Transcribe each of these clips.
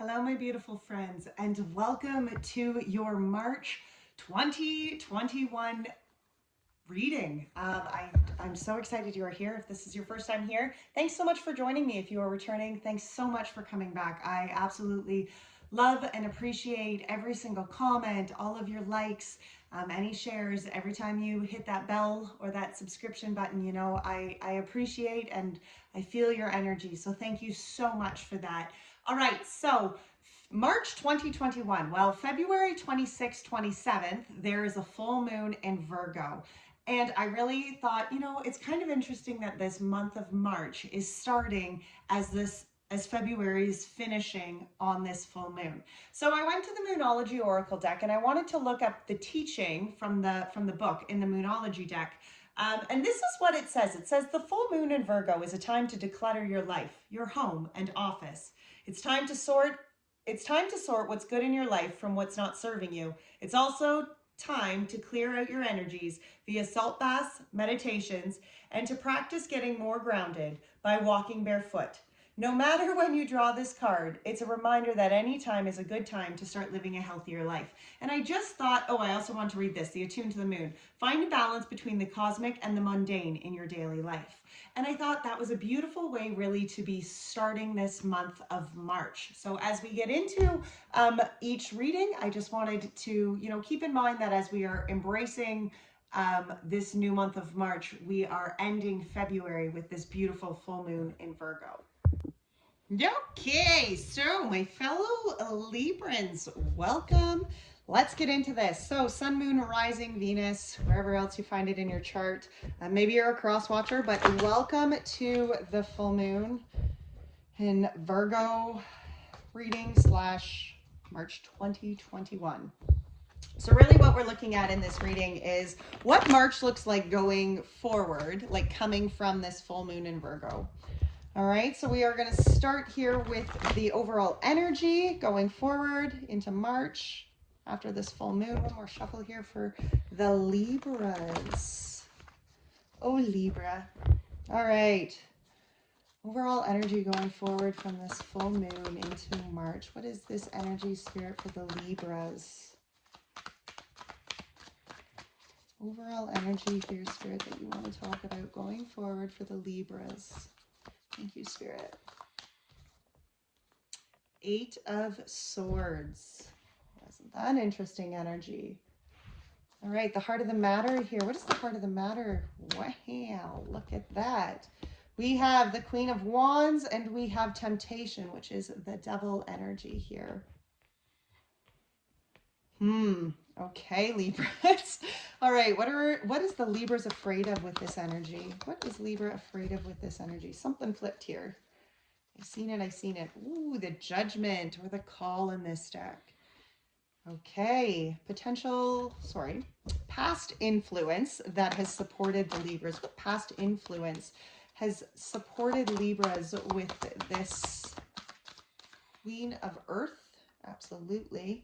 Hello, my beautiful friends, and welcome to your March 2021 reading. I'm so excited you are here. If this is your first time here, thanks so much for joining me. If you are returning, thanks so much for coming back. I absolutely love and appreciate every single comment, all of your likes, any shares. Every time you hit that bell or that subscription button, you know, I appreciate and I feel your energy. So thank you so much for that. All right, so March 2021. Well, February 26th, 27th, there is a full moon in Virgo. And I really thought, you know, it's kind of interesting that this month of March is starting as February is finishing on this full moon. So I went to the Moonology Oracle deck and I wanted to look up the teaching from the book in the Moonology deck. And this is what it says. It says the full moon in Virgo is a time to declutter your life, your home and office. It's time to sort what's good in your life from what's not serving you. It's also time to clear out your energies via salt baths, meditations, and to practice getting more grounded by walking barefoot. No matter when you draw this card, it's a reminder that any time is a good time to start living a healthier life. And I just thought, oh, I also want to read this, the Attuned to the Moon. Find a balance between the cosmic and the mundane in your daily life. And I thought that was a beautiful way really to be starting this month of March. So as we get into each reading, I just wanted to, you know, keep in mind that as we are embracing this new month of March, we are ending February with this beautiful full moon in Virgo. Okay, so my fellow Librans, welcome. Let's get into this. So Sun, Moon, Rising, Venus, wherever else you find it in your chart. Maybe you're a cross watcher, but welcome to the full moon in Virgo reading / March 2021. So really what we're looking at in this reading is what March looks like going forward, like coming from this full moon in Virgo. All right, so we are going to start here with the overall energy going forward into March after this full moon. One more shuffle here for the Libras. Oh, Libra. All right. Overall energy going forward from this full moon into March. What is this energy, Spirit, for the Libras? Overall energy here, Spirit, that you want to talk about going forward for the Libras. Thank you, Spirit. 8 of Swords. Isn't that an interesting energy? All right, the heart of the matter here. What is the heart of the matter? Wow, look at that. We have the Queen of Wands and we have Temptation, which is the Devil energy here. Okay, Libras. All right, what is the Libras afraid of with this energy? What is Libra afraid of with this energy? Something flipped here. I seen it. Ooh, the Judgment or the Call in this deck. Okay, past influence that has supported the Libras. What past influence has supported Libras with this Queen of Earth? Absolutely.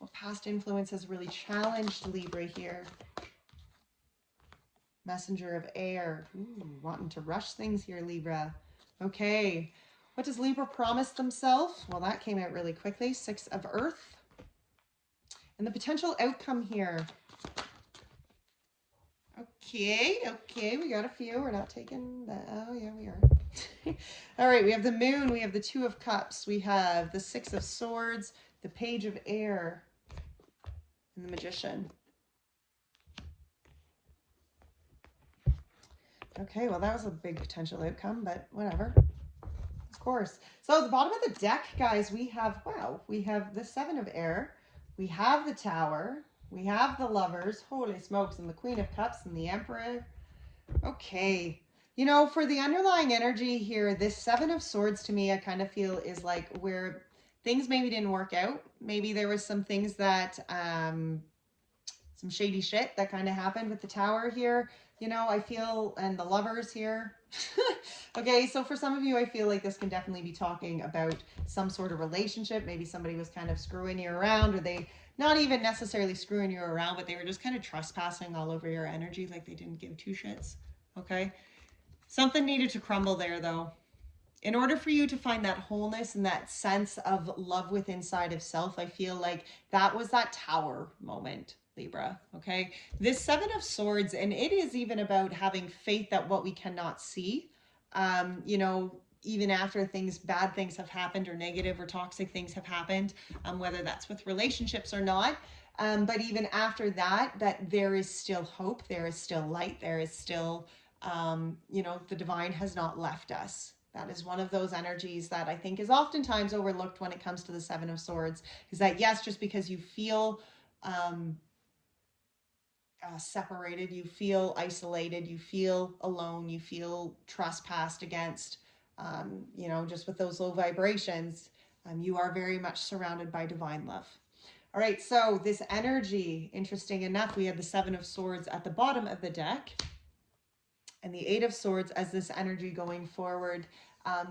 What past influence has really challenged Libra here? Messenger of Air. Ooh, wanting to rush things here, Libra. Okay. What does Libra promise themselves? Well, that came out really quickly. 6 of Earth. And the potential outcome here. Okay. We got a few. We're not taking that. Oh, yeah, we are. All right. We have the Moon. We have the 2 of Cups. We have the 6 of Swords, the Page of Air, and the Magician. Okay, well, that was a big potential outcome, but whatever. Of course. So the bottom of the deck, guys, we have the 7 of Air, we have the Tower, we have the Lovers, holy smokes, and the Queen of Cups and the Emperor. Okay. You know, for the underlying energy here, this 7 of Swords to me, I kind of feel is like where things maybe didn't work out. Maybe there was some things that, some shady shit that kind of happened with the Tower here. You know, I feel, and the Lovers here. Okay, so for some of you, I feel like this can definitely be talking about some sort of relationship. Maybe somebody was kind of screwing you around, or they, not even necessarily screwing you around, but they were just kind of trespassing all over your energy, like they didn't give two shits. Okay, something needed to crumble there, though. In order for you to find that wholeness and that sense of love within inside of self, I feel like that was that tower moment, Libra. Okay. This Seven of Swords, and it is even about having faith that what we cannot see, you know, even after bad things have happened or negative or toxic things have happened, whether that's with relationships or not. But even after that, that there is still hope, there is still light, there is still, you know, the divine has not left us. That is one of those energies that I think is oftentimes overlooked when it comes to the Seven of Swords, is that yes, just because you feel separated, you feel isolated, you feel alone, you feel trespassed against, you know, just with those low vibrations, you are very much surrounded by divine love. All right, so this energy, interesting enough, we had the Seven of Swords at the bottom of the deck and the Eight of Swords as this energy going forward,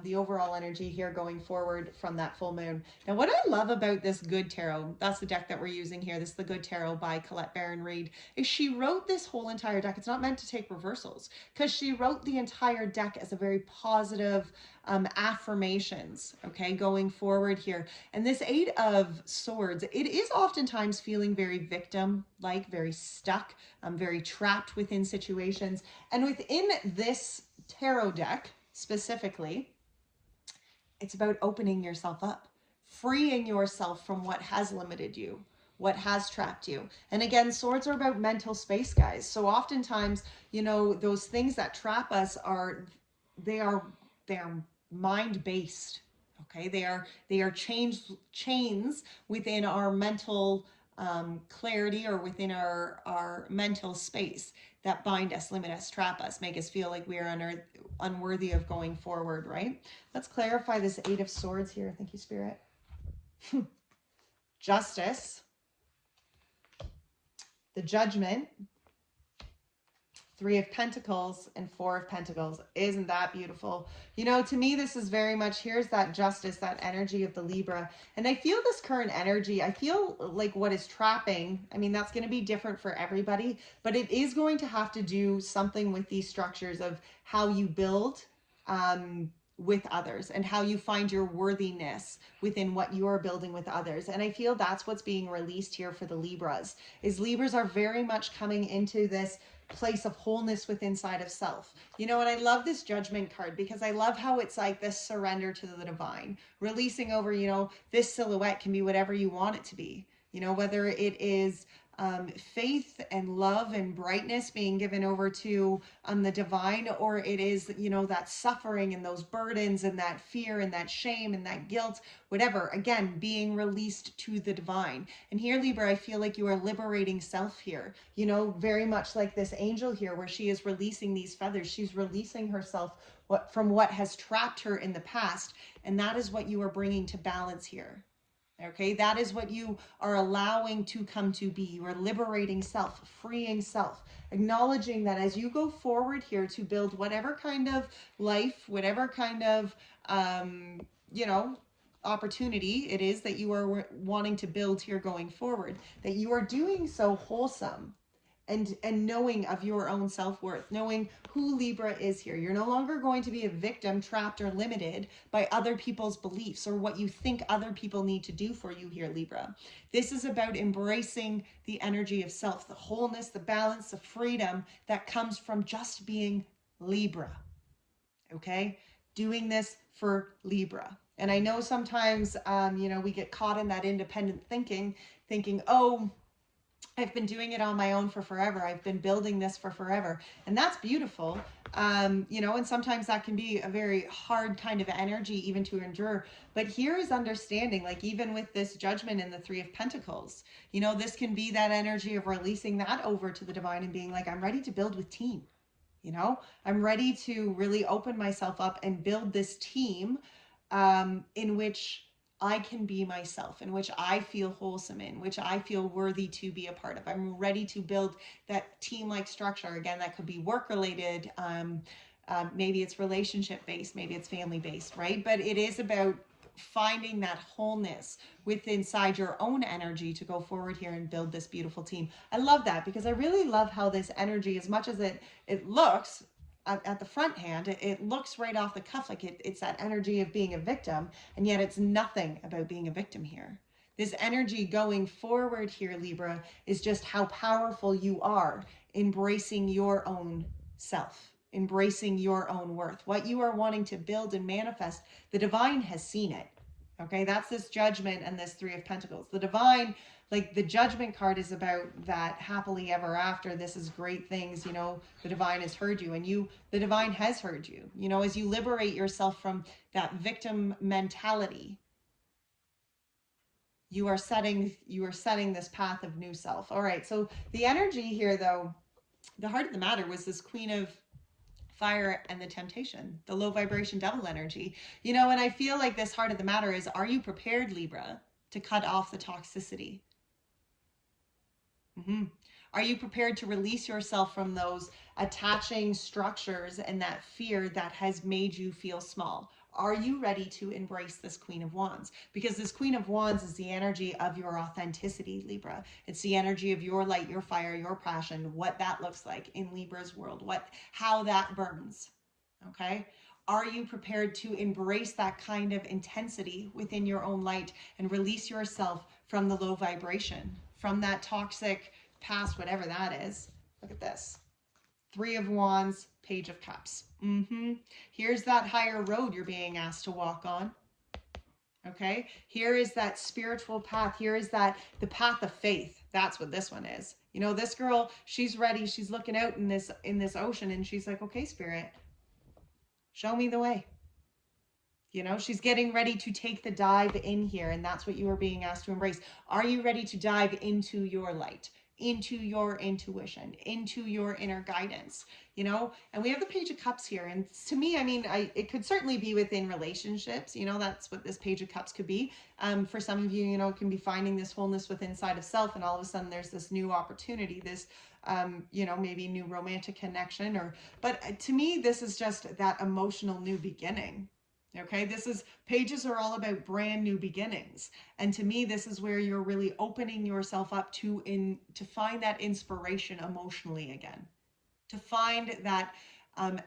the overall energy here going forward from that full moon. Now, what I love about this Good Tarot, that's the deck that we're using here, this is the Good Tarot by Colette Baron Reid, is she wrote this whole entire deck. It's not meant to take reversals because she wrote the entire deck as a very positive affirmations, okay, going forward here. And this Eight of Swords, it is oftentimes feeling very victim-like, very stuck, very trapped within situations. And within this tarot deck, specifically, it's about opening yourself up, freeing yourself from what has limited you, what has trapped you. And again, swords are about mental space, guys. So oftentimes, you know, those things that trap us are mind-based. Okay, they are chains within our mental clarity or within our mental space that bind us, limit us, trap us, make us feel like we are unworthy of going forward, right? Let's clarify this Eight of Swords here. Thank you, Spirit. Justice, the Judgment, Three of Pentacles, and Four of Pentacles. Isn't that beautiful? You know, to me, this is very much, here's that justice, that energy of the Libra. And I feel this current energy, I feel like what is trapping, I mean, that's going to be different for everybody, but it is going to have to do something with these structures of how you build with others and how you find your worthiness within what you are building with others. And I feel that's what's being released here for the Libras, is Libras are very much coming into this place of wholeness within inside of self. You know, and I love this Judgment card because I love how it's like this surrender to the divine, releasing over, you know, this silhouette can be whatever you want it to be, you know, whether it is faith and love and brightness being given over to the divine, or it is, you know, that suffering and those burdens and that fear and that shame and that guilt, whatever, again, being released to the divine. And here, Libra, I feel like you are liberating self here, you know, very much like this angel here where she is releasing these feathers. She's releasing herself from what has trapped her in the past. And that is what you are bringing to balance here. Okay, that is what you are allowing to come to be. You are liberating self, freeing self, acknowledging that as you go forward here to build whatever kind of life, whatever kind of, you know, opportunity it is that you are wanting to build here going forward, that you are doing so wholesome and knowing of your own self-worth, knowing who Libra is here. You're no longer going to be a victim, trapped or limited by other people's beliefs or what you think other people need to do for you here, Libra. This is about embracing the energy of self, the wholeness, the balance, the freedom that comes from just being Libra. Okay? Doing this for Libra. And I know sometimes, you know, we get caught in that independent thinking, oh, I've been doing it on my own for forever. I've been building this for forever. And that's beautiful. You know, and sometimes that can be a very hard kind of energy even to endure. But here is understanding, like even with this Judgment in the Three of Pentacles, you know, this can be that energy of releasing that over to the divine and being like, I'm ready to build with team. You know, I'm ready to really open myself up and build this team in which I can be myself, in which I feel wholesome, in which I feel worthy to be a part of. I'm ready to build that team-like structure. Again, that could be work-related. Maybe it's relationship-based, maybe it's family-based, right? But it is about finding that wholeness within inside your own energy to go forward here and build this beautiful team. I love that because I really love how this energy, as much as it looks at the front hand, it looks right off the cuff like it's that energy of being a victim, and yet it's nothing about being a victim here. This energy going forward here, Libra, is just how powerful you are, embracing your own self, embracing your own worth. What you are wanting to build and manifest, the divine has seen it. Okay, that's this judgment and this Three of Pentacles. The divine, like the judgment card, is about that happily ever after. This is great things, you know, the divine has heard you, and the divine has heard you, you know, as you liberate yourself from that victim mentality. You are setting this path of new self. All right, so the energy here, though, the heart of the matter was this Queen of Fire and the Temptation, the low vibration devil energy. You know, and I feel like this heart of the matter is, are you prepared, Libra, to cut off the toxicity? Are you prepared to release yourself from those attaching structures and that fear that has made you feel small? Are you ready to embrace this Queen of Wands? Because this Queen of Wands is the energy of your authenticity, Libra. It's the energy of your light, your fire, your passion, what that looks like in Libra's world, how that burns, okay? Are you prepared to embrace that kind of intensity within your own light and release yourself from the low vibration, from that toxic past, whatever that is? Look at this. Three of Wands, Page of Cups. Here's that higher road you're being asked to walk on. Okay, here is that spiritual path. Here is the path of faith. That's what this one is. You know, this girl, she's ready. She's looking out in this ocean, and she's like, okay, Spirit, show me the way. You know, she's getting ready to take the dive in here, and that's what you are being asked to embrace. Are you ready to dive into your light, into your intuition, into your inner guidance, you know? And we have the Page of Cups here. And to me, I mean, it could certainly be within relationships, you know, that's what this Page of Cups could be. For some of you, you know, it can be finding this wholeness within inside of self, and all of a sudden there's this new opportunity, this, you know, maybe new romantic connection, but to me, this is just that emotional new beginning. Okay, pages are all about brand new beginnings. And to me, this is where you're really opening yourself up to find that inspiration emotionally again, to find that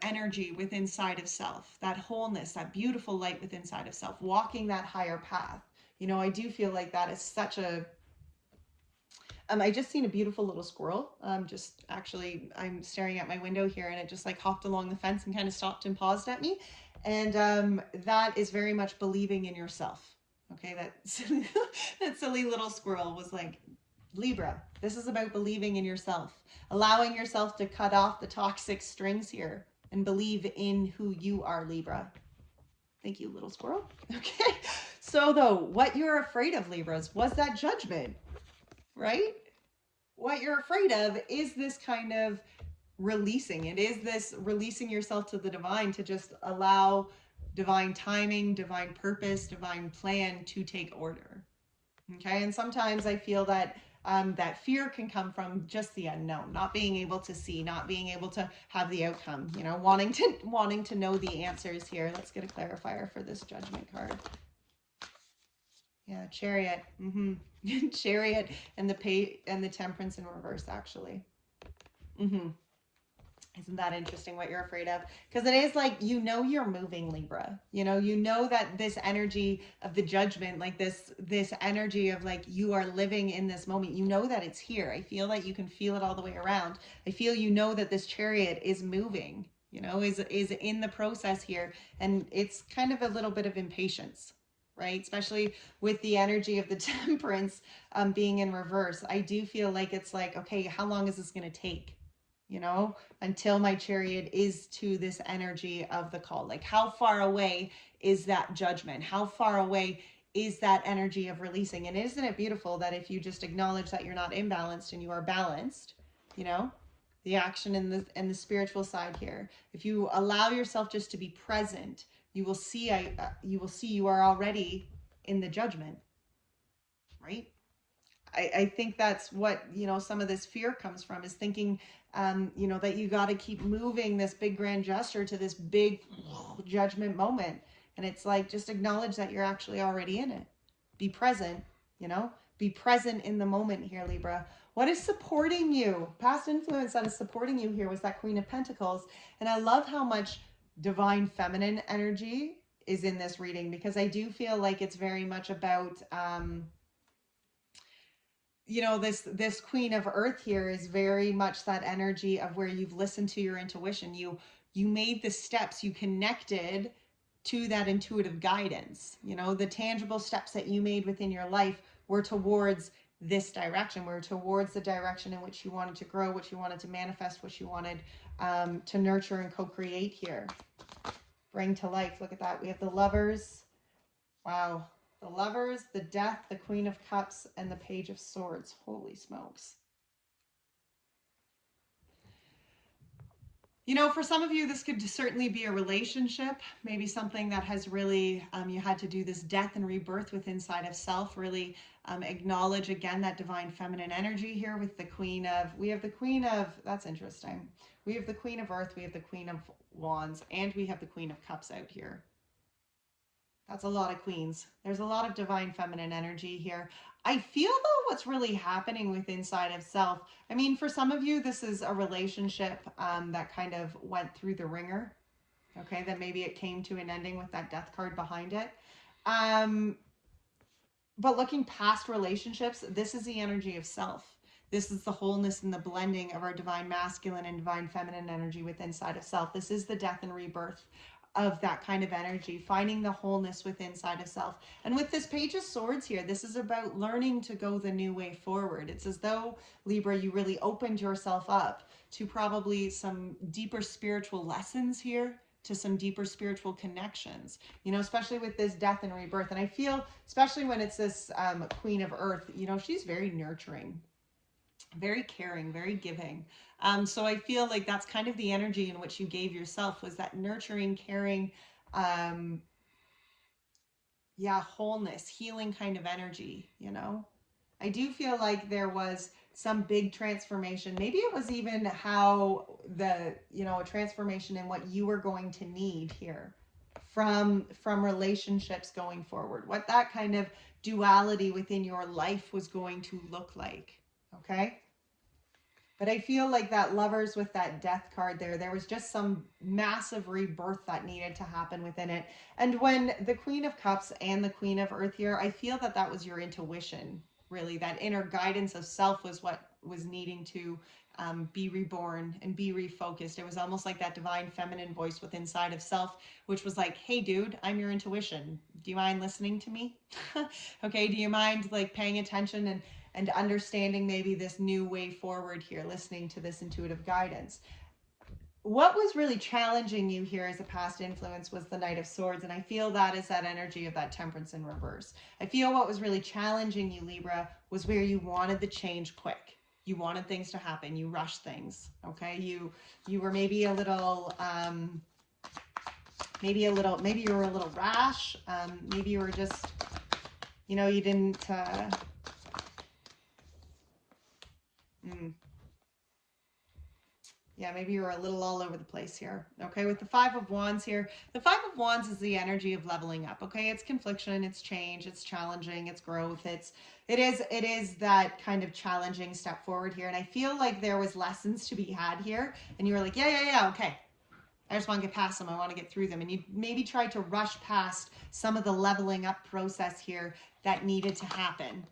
energy within inside of self, that wholeness, that beautiful light within inside of self, walking that higher path. You know, I do feel like that is such a, I just seen a beautiful little squirrel. I'm staring at my window here, and it just like hopped along the fence and kind of stopped and paused at me. And that is very much believing in yourself. Okay, that silly little squirrel was like, Libra, this is about believing in yourself, allowing yourself to cut off the toxic strings here and believe in who you are, Libra. Thank you, little squirrel. Okay, so though, what you're afraid of, Libras, was that judgment, right? What you're afraid of is this kind of releasing. It is this releasing yourself to the divine, to just allow divine timing, divine purpose, divine plan to take order. Okay, and sometimes I feel that that fear can come from just the unknown, not being able to see, not being able to have the outcome, you know, wanting to know the answers here. Let's get a clarifier for this judgment card. Yeah, Chariot. Chariot and the Temperance in reverse, actually. Isn't that interesting what you're afraid of? Because it is like, you know, you're moving, Libra. You know that this energy of the judgment, like this energy of like, you are living in this moment. You know that it's here. I feel that you can feel it all the way around. I feel, you know, that this chariot is moving, you know, is in the process here. And it's kind of a little bit of impatience, right? Especially with the energy of the Temperance being in reverse. I do feel like it's like, okay, how long is this going to take? You know, until my chariot is to this energy of the call. Like, how far away is that judgment? How far away is that energy of releasing? And isn't it beautiful that if you just acknowledge that you're not imbalanced and you are balanced, you know, the action and the spiritual side here, if you allow yourself just to be present, you will see you are already in the judgment, right? I think that's what, you know, some of this fear comes from, is thinking, you know, that you got to keep moving this big grand gesture to this big judgment moment. And it's like, just acknowledge that you're actually already in it. Be present, you know, Be present in the moment here, Libra. What is supporting you? Past influence that is supporting you here was that Queen of Pentacles. And I love how much divine feminine energy is in this reading, because I do feel like it's very much about, you know, this Queen of Earth here is very much that energy of where you've listened to your intuition. You made the steps, you connected to that intuitive guidance. You know, the tangible steps that you made within your life were towards this direction, were towards the direction in which you wanted to grow, which you wanted to manifest, what you wanted to nurture and co-create here. Bring to life. Look at that. We have the Lovers. Wow. The Lovers, the Death, the Queen of Cups, and the Page of Swords. Holy smokes. You know, for some of you, this could certainly be a relationship, maybe something that has really, you had to do this death and rebirth with inside of self, really acknowledge again that divine feminine energy here with the Queen of, we have the Queen of, that's interesting. We have the Queen of Earth, we have the Queen of Wands, and we have the Queen of Cups out here. That's a lot of queens. There's a lot of divine feminine energy here. I feel though what's really happening with inside of self, I mean, for some of you, this is a relationship that kind of went through the ringer. Okay, then maybe it came to an ending with that Death card behind it. But looking past relationships, this is the energy of self. This is the wholeness and the blending of our divine masculine and divine feminine energy within inside of self. This is the death and rebirth of that kind of energy, finding the wholeness within inside of self. And with this Page of Swords here, this is about learning to go the new way forward. It's as though, Libra, you really opened yourself up to probably some deeper spiritual lessons here, to some deeper spiritual connections, you know, especially with this death and rebirth. And I feel, especially when it's this Queen of Earth, you know, she's very nurturing, very caring, very giving. So I feel like that's kind of the energy in which you gave yourself, was that nurturing, caring, wholeness, healing kind of energy, you know. I do feel like there was some big transformation. Maybe it was even how a transformation in what you were going to need here from relationships going forward, what that kind of duality within your life was going to look like. Okay. But I feel like that Lovers with that Death card there was just some massive rebirth that needed to happen within it. And when the Queen of Cups and the Queen of Earth here, I feel that that was your intuition, really. That inner guidance of self was what was needing to be reborn and be refocused. It was almost like that divine feminine voice within inside of self, which was like, hey, dude, I'm your intuition. Do you mind listening to me? Okay, do you mind like paying attention and understanding maybe this new way forward here, listening to this intuitive guidance? What was really challenging you here as a past influence was the Knight of Swords, and I feel that is that energy of that Temperance in reverse. I feel what was really challenging you, Libra, was where you wanted the change quick. You wanted things to happen. You rushed things, okay? You were maybe a little, maybe you were a little rash. Maybe you were just, you know, you didn't, yeah, maybe you're a little all over the place here. Okay, with the Five of Wands here, the Five of Wands is the energy of leveling up. Okay, it's confliction, it's change, it's challenging, it's growth, it is that kind of challenging step forward here. And I feel like there was lessons to be had here, and you were like, yeah, okay, I just want to get past them. I want to get through them. And you maybe tried to rush past some of the leveling up process here that needed to happen.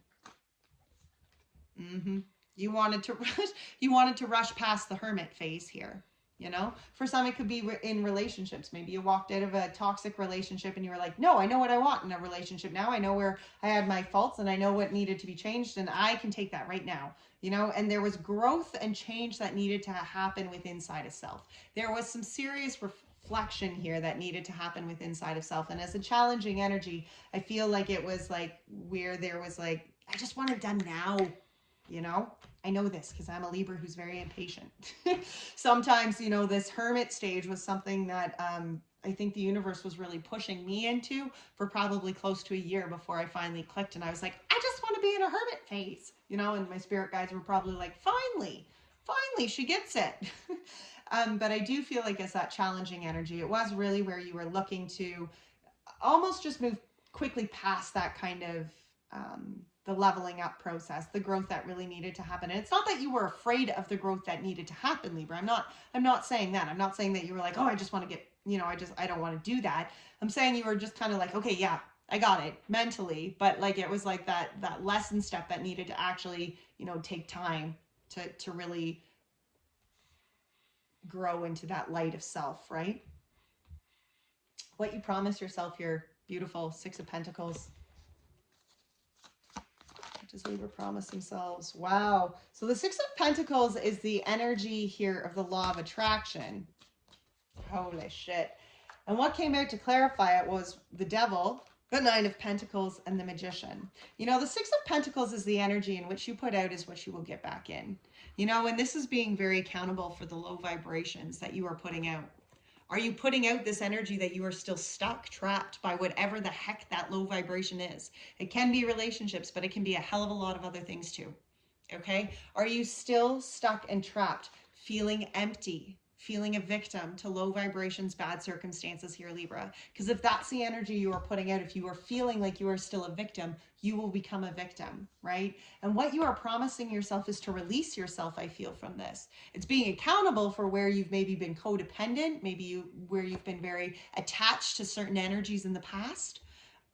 You wanted to rush past the hermit phase here, you know? For some, it could be in relationships. Maybe you walked out of a toxic relationship and you were like, no, I know what I want in a relationship now. I know where I had my faults and I know what needed to be changed, and I can take that right now, you know? And there was growth and change that needed to happen with inside of self. There was some serious reflection here that needed to happen with inside of self. And as a challenging energy, I feel like it was like where there was like, I just want it done now. You know, I know this because I'm a Libra who's very impatient. Sometimes, you know, this hermit stage was something that I think the universe was really pushing me into for probably close to a year before I finally clicked. And I was like, I just want to be in a hermit phase, you know, and my spirit guides were probably like, finally, she gets it. But I do feel like it's that challenging energy. It was really where you were looking to almost just move quickly past that kind of the leveling up process, the growth that really needed to happen. And it's not that you were afraid of the growth that needed to happen, Libra. I'm not saying that. I'm not saying that you were like, oh, I just want to get, I don't want to do that. I'm saying you were just kind of like, okay, yeah, I got it mentally, but like it was like that lesson step that needed to actually, take time to really grow into that light of self, right? What you promise yourself here, beautiful Six of Pentacles. What does Libra promise themselves? Wow. So the Six of Pentacles is the energy here of the law of attraction. Holy shit. And what came out to clarify it was the Devil, the Nine of Pentacles, and the Magician. The Six of Pentacles is the energy in which you put out is what you will get back in. And this is being very accountable for the low vibrations that you are putting out. Are you putting out this energy that you are still stuck, trapped by whatever the heck that low vibration is? It can be relationships, but it can be a hell of a lot of other things too. Okay? Are you still stuck and trapped, feeling empty, feeling a victim to low vibrations, bad circumstances here, Libra? Because if that's the energy you are putting out, if you are feeling like you are still a victim, you will become a victim, right? And what you are promising yourself is to release yourself, I feel, from this. It's being accountable for where you've maybe been codependent, where you've been very attached to certain energies in the past.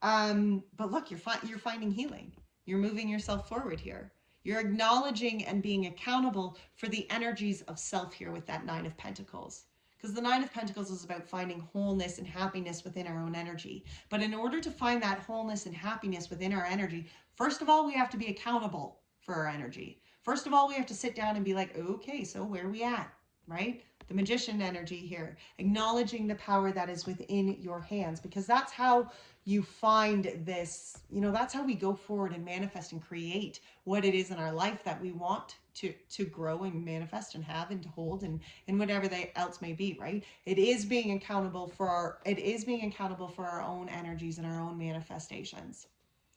But look, you're finding healing. You're moving yourself forward here. You're acknowledging and being accountable for the energies of self here with that Nine of Pentacles. Because the Nine of Pentacles is about finding wholeness and happiness within our own energy. But in order to find that wholeness and happiness within our energy, first of all, we have to be accountable for our energy. First of all, we have to sit down and be like, okay, so where are we at, right? The Magician energy here, acknowledging the power that is within your hands, because that's how you find this, that's how we go forward and manifest and create what it is in our life that we want to grow and manifest and have and to hold and whatever else may be, right? It is being accountable for our own energies and our own manifestations.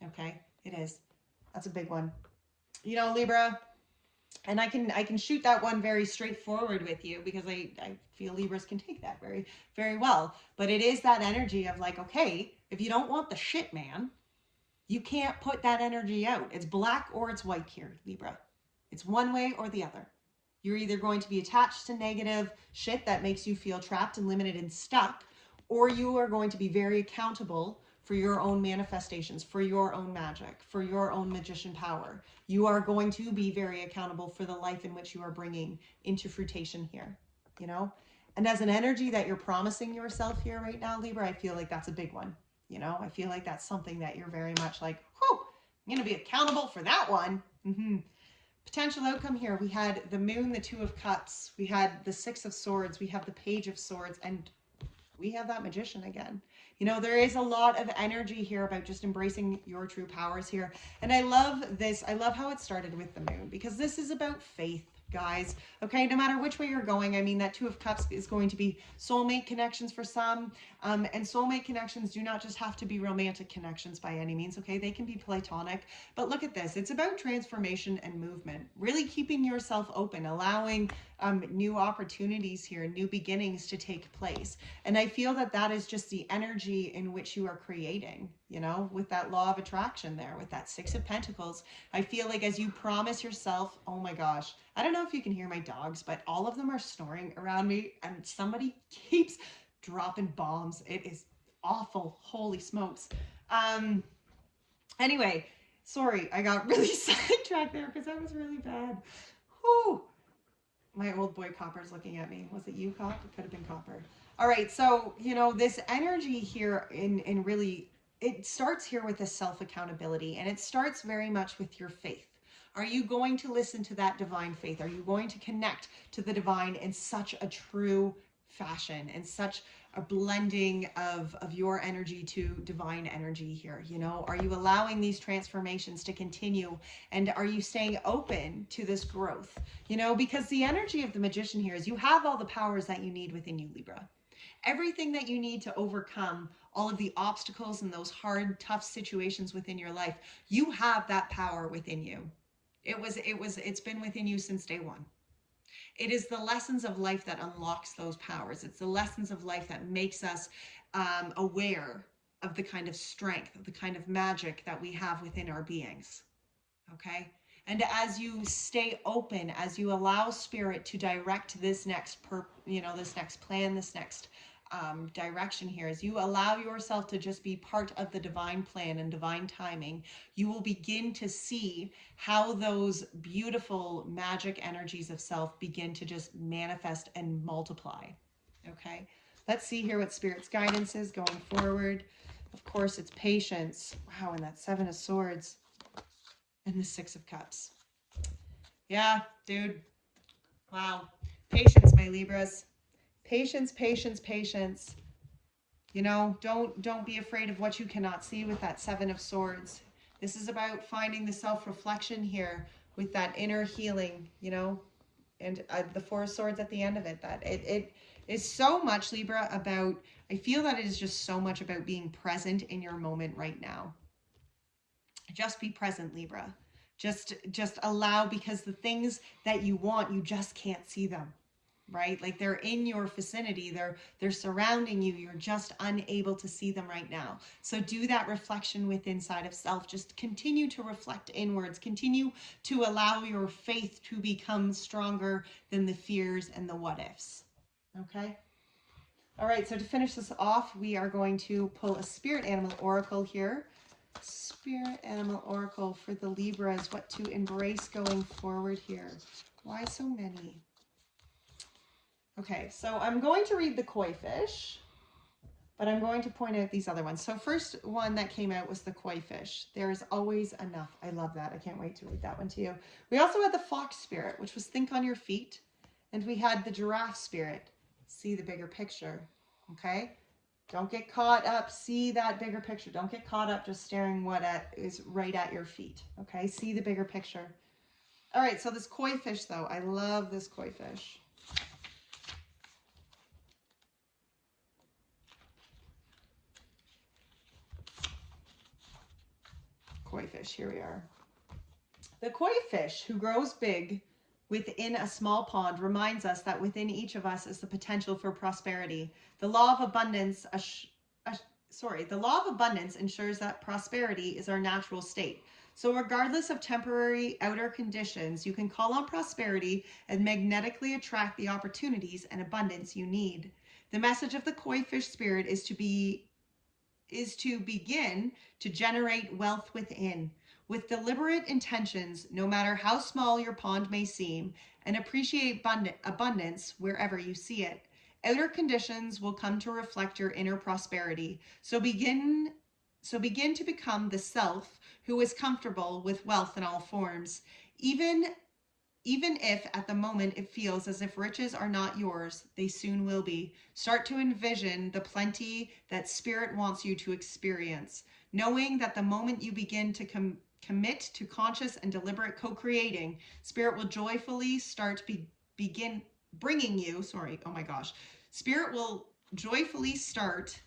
Okay? It is. That's a big one. Libra, and I can shoot that one very straightforward with you because I feel Libras can take that very, very well. But it is that energy of like, okay, if you don't want the shit, man, you can't put that energy out. It's black or it's white here, Libra. It's one way or the other. You're either going to be attached to negative shit that makes you feel trapped and limited and stuck, or you are going to be very accountable for your own manifestations, for your own magic, for your own magician power. You are going to be very accountable for the life in which you are bringing into fruition here, And as an energy that you're promising yourself here right now, Libra, I feel like that's a big one. I feel like that's something that you're very much like, whew, I'm going to be accountable for that one. Potential outcome here. We had the Moon, the Two of Cups. We had the Six of Swords. We have the Page of Swords. And we have that Magician again. There is a lot of energy here about just embracing your true powers here. And I love this. I love how it started with the Moon, because this is about faith, guys. Okay, no matter which way you're going, I mean, that Two of Cups is going to be soulmate connections for some. And soulmate connections do not just have to be romantic connections by any means, okay? They can be platonic. But look at this. It's about transformation and movement. Really keeping yourself open, allowing new opportunities here, new beginnings to take place. And I feel that that is just the energy in which you are creating, with that law of attraction there, with that Six of Pentacles. I feel like as you promise yourself, oh my gosh, I don't know if you can hear my dogs, but all of them are snoring around me and somebody keeps dropping bombs. It is awful. Holy smokes. Anyway, sorry, I got really sidetracked there because that was really bad. Whew. My old boy Copper's looking at me. Was it you, Cop? It could have been Copper. All right, so, this energy here in really, it starts here with a self-accountability, and it starts very much with your faith. Are you going to listen to that divine faith? Are you going to connect to the divine in such a true fashion, and such a blending of your energy to divine energy here? Are you allowing these transformations to continue, and are you staying open to this growth? Because the energy of the Magician here is you have all the powers that you need within you, Libra. Everything that you need to overcome all of the obstacles and those hard, tough situations within your life, you have that power within you. It's been within you since day one. It is the lessons of life that unlocks those powers. It's the lessons of life that makes us aware of the kind of strength, of the kind of magic that we have within our beings. Okay? And as you stay open, as you allow spirit to direct this next this next plan, this next direction here, as you allow yourself to just be part of the divine plan and divine timing, you will begin to see how those beautiful magic energies of self begin to just manifest and multiply. Okay, let's see here what Spirit's guidance is going forward. Of course, it's patience. Wow, and that Seven of Swords and the Six of Cups. Yeah, dude. Wow. Patience, my Libras. Patience, patience, patience. You know, don't be afraid of what you cannot see with that Seven of Swords. This is about finding the self-reflection here with that inner healing, you know, and the Four of Swords at the end of it. That it is so much, Libra, about, I feel that it is just so much about being present in your moment right now. Just be present, Libra. Just allow, because the things that you want, you just can't see them. Right? Like they're in your vicinity, they're surrounding you, you're just unable to see them right now. So do that reflection with inside of self. Just continue to reflect inwards, continue to allow your faith to become stronger than the fears and the what ifs. Okay? All right, so to finish this off, we are going to pull a spirit animal oracle here. Spirit animal oracle for the Libras, what to embrace going forward here. Why so many? Okay, so I'm going to read the koi fish, but I'm going to point out these other ones. So first one that came out was the koi fish. There is always enough. I love that. I can't wait to read that one to you. We also had the fox spirit, which was think on your feet. And we had the giraffe spirit, see the bigger picture. Okay? Don't get caught up. See that bigger picture. Don't get caught up just staring what is right at your feet. Okay? See the bigger picture. All right, so this koi fish, though. I love this koi fish. Koi fish, here we are. The koi fish, who grows big within a small pond, reminds us that within each of us is the potential for prosperity. The law of abundance, the law of abundance ensures that prosperity is our natural state. So regardless of temporary outer conditions, you can call on prosperity and magnetically attract the opportunities and abundance you need. The message of the koi fish spirit is to begin to generate wealth within, with deliberate intentions, no matter how small your pond may seem, and appreciate abundance wherever you see it. Outer conditions will come to reflect your inner prosperity. So begin to become the self who is comfortable with wealth in all forms. Even if at the moment it feels as if riches are not yours, they soon will be. Start to envision the plenty that Spirit wants you to experience, knowing that the moment you begin to commit to conscious and deliberate co-creating, Spirit will joyfully begin bringing you, Spirit will joyfully start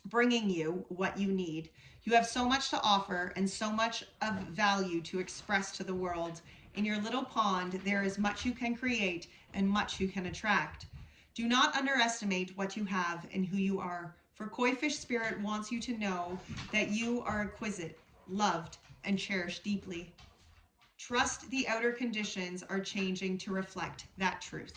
bringing you what you need. You have so much to offer and so much of value to express to the world. In your little pond, there is much you can create and much you can attract. Do not underestimate what you have and who you are, for koi fish spirit wants you to know that you are exquisite, loved, and cherished deeply. Trust the outer conditions are changing to reflect that truth.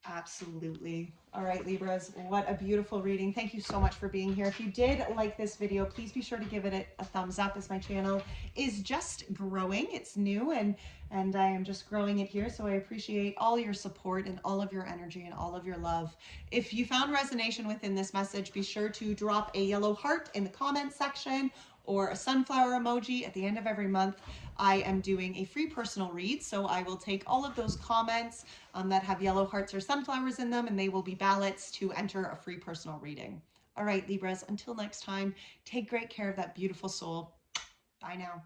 Absolutely. All right, Libras, what a beautiful reading. Thank you so much for being here. If you did like this video, please be sure to give it a thumbs up, as my channel is just growing. It's new and I am just growing it here. So I appreciate all your support and all of your energy and all of your love. If you found resonation within this message, be sure to drop a yellow heart in the comment section or a sunflower emoji at the end of every month. I am doing a free personal read, so I will take all of those comments that have yellow hearts or sunflowers in them, and they will be ballots to enter a free personal reading. All right, Libras, until next time, take great care of that beautiful soul. Bye now.